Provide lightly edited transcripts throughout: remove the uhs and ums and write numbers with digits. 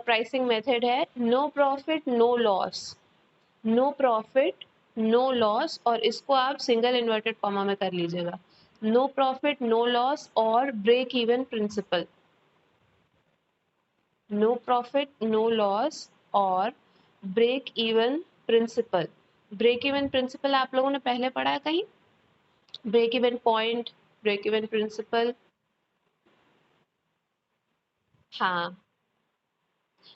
Pricing method है no profit no loss, no profit no loss, और इसको आप सिंगल इन्वर्टेड कॉमा में कर लीजिएगा, नो प्रॉफिट नो लॉस और break even principle, no profit no loss और break even principle. Break even principle आप लोगों ने पहले पढ़ा है कहीं, break even point, break even principle. हाँ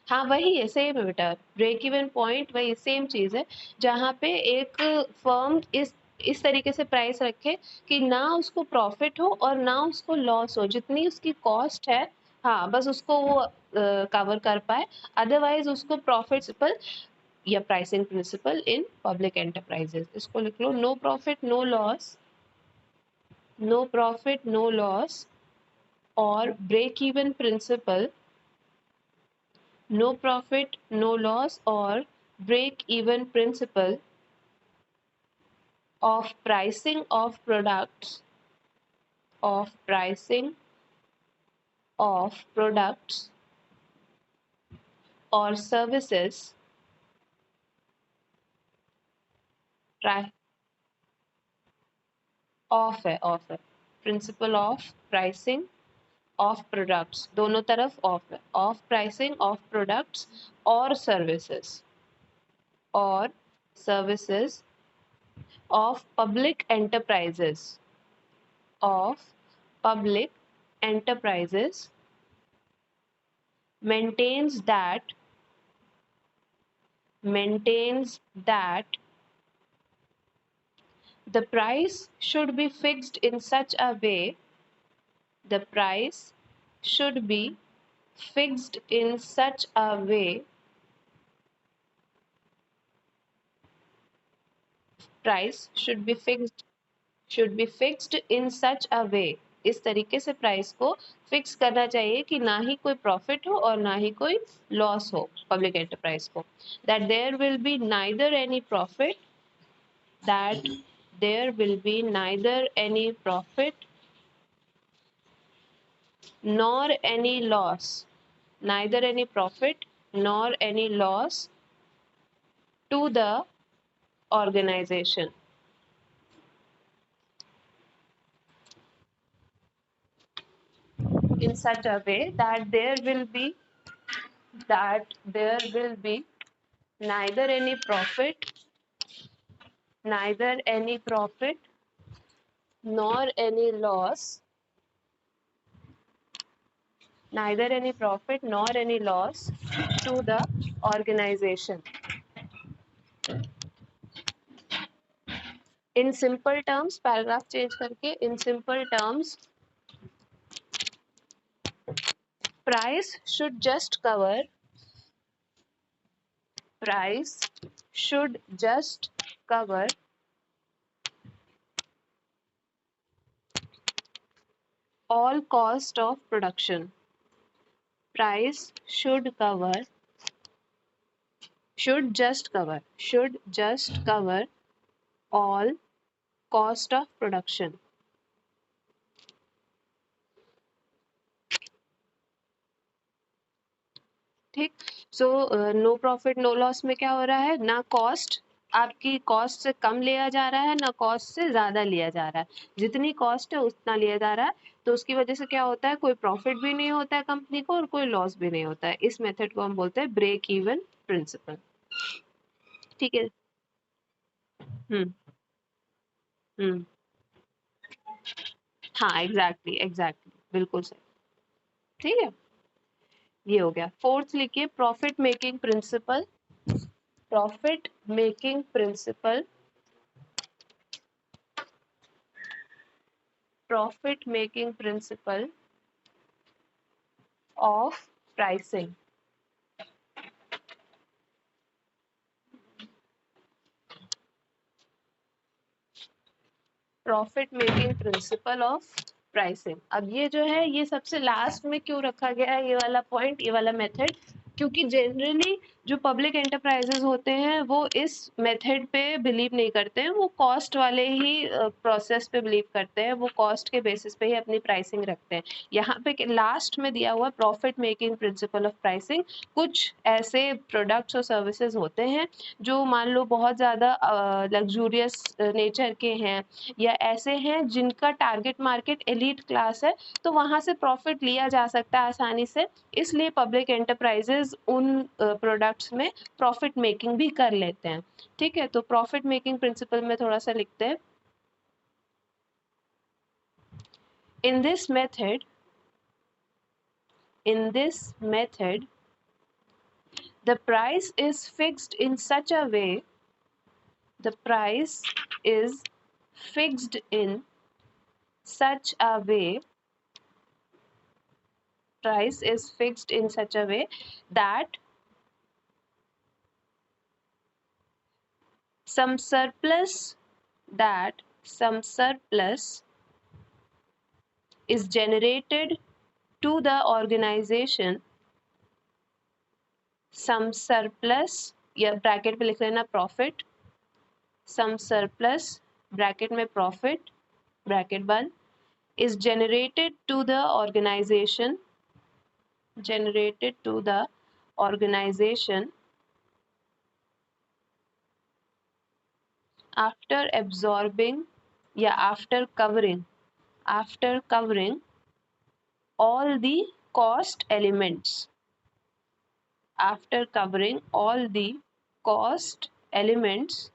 हाँ वही है, सेम है बेटा, ब्रेक इवन पॉइंट वही सेम चीज है, जहाँ पे एक फर्म इस तरीके से प्राइस रखे कि ना उसको प्रॉफिट हो और ना उसको लॉस हो, जितनी उसकी कॉस्ट है हाँ बस उसको वो कवर कर पाए, अदरवाइज उसको प्रॉफिटेबल या pricing principle in public enterprises, इसको लिख लो, no profit no loss, no profit no loss और break even principle, no profit, no loss or break even principle of pricing of products, of pricing of products or services, of है principle of pricing of products, दोनों तरफ of है, of pricing of products और services of public enterprises, of public enterprises maintains that the price should be fixed in such a way, the price should be fixed in such a way, price should be fixed in such a way, इस तरीके से price को fix करना चाहिए कि ना ही कोई profit हो और ना ही कोई लॉस हो पब्लिक एंटरप्राइज को, that there will be neither any profit, that there will be neither any profit nor any loss, neither any profit nor any loss to the organization, in such a way that there will be neither any profit nor any loss, neither any profit nor any loss to the organization. In simple terms, paragraph change करके, in simple terms, price should just cover all cost of production. Price should just cover all cost of production. ठीक, so no profit no loss में क्या हो रहा है, ना cost आपकी cost से कम लिया जा रहा है ना कॉस्ट से ज्यादा लिया जा रहा है, जितनी कॉस्ट है उतना लिया जा रहा है, तो उसकी वजह से क्या होता है, कोई प्रॉफिट भी नहीं होता है कंपनी को और कोई लॉस भी नहीं होता है, इस मेथड को हम बोलते हैं ब्रेक इवन प्रिंसिपल। ठीक है। हम्म हम्म हाँ एग्जैक्टली बिल्कुल सही। ठीक है, ये हो गया। फोर्थ लिखिए profit making principle, profit making principle, profit making principle of pricing, profit making principle of pricing। अब ये जो है ये सबसे लास्ट में क्यों रखा गया है, ये वाला पॉइंट, ये वाला मेथड क्योंकि जनरली जो पब्लिक एंटरप्राइजेज होते हैं वो इस मेथड पे बिलीव नहीं करते हैं, वो कॉस्ट वाले ही प्रोसेस पे बिलीव करते हैं, वो कॉस्ट के बेसिस पे ही अपनी प्राइसिंग रखते हैं। यहाँ पे लास्ट में दिया हुआ profit making principal of pricing, कुछ ऐसे प्रोडक्ट्स और सर्विसेज होते हैं जो मान लो बहुत ज़्यादा लग्जूरियस नेचर के हैं या ऐसे हैं जिनका टारगेट मार्केट एलीट क्लास है, तो वहाँ से प्रॉफिट लिया जा सकता है आसानी से, इसलिए पब्लिक एंटरप्राइजेज उन प्रोडक्ट्स में प्रॉफिट मेकिंग भी कर लेते हैं। ठीक है, तो प्रॉफिट मेकिंग प्रिंसिपल में थोड़ा सा लिखते हैं। In this method the price is fixed in such a way the price is fixed in such a way price is fixed in such a way that some surplus is generated to the organization, some surplus या bracket पे लिख लेना profit, some surplus bracket में profit bracket बंद is generated to the organization after absorbing या after covering all the cost elements, after covering all the cost elements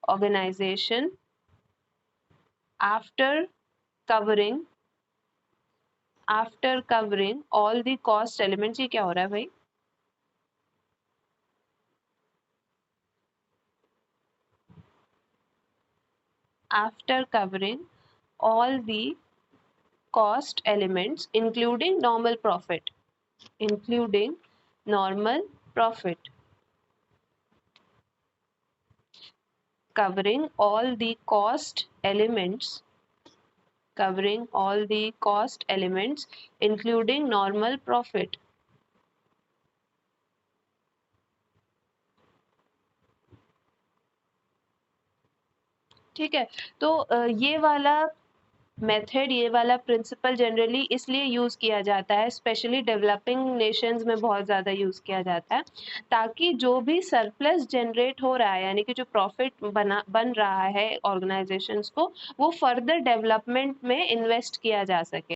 organization after covering all the cost elements, ये क्या हो रहा है भाई? After covering all the cost elements including normal profit, covering all the cost elements including normal profit. ठीक है, तो ये वाला मेथड, ये वाला प्रिंसिपल जनरली इसलिए यूज़ किया जाता है, स्पेशली डेवलपिंग नेशंस में बहुत ज़्यादा यूज़ किया जाता है, ताकि जो भी सरप्लस जनरेट हो रहा है यानी कि जो प्रॉफिट बन रहा है ऑर्गेनाइजेशंस को, वो फर्दर डेवलपमेंट में इन्वेस्ट किया जा सके।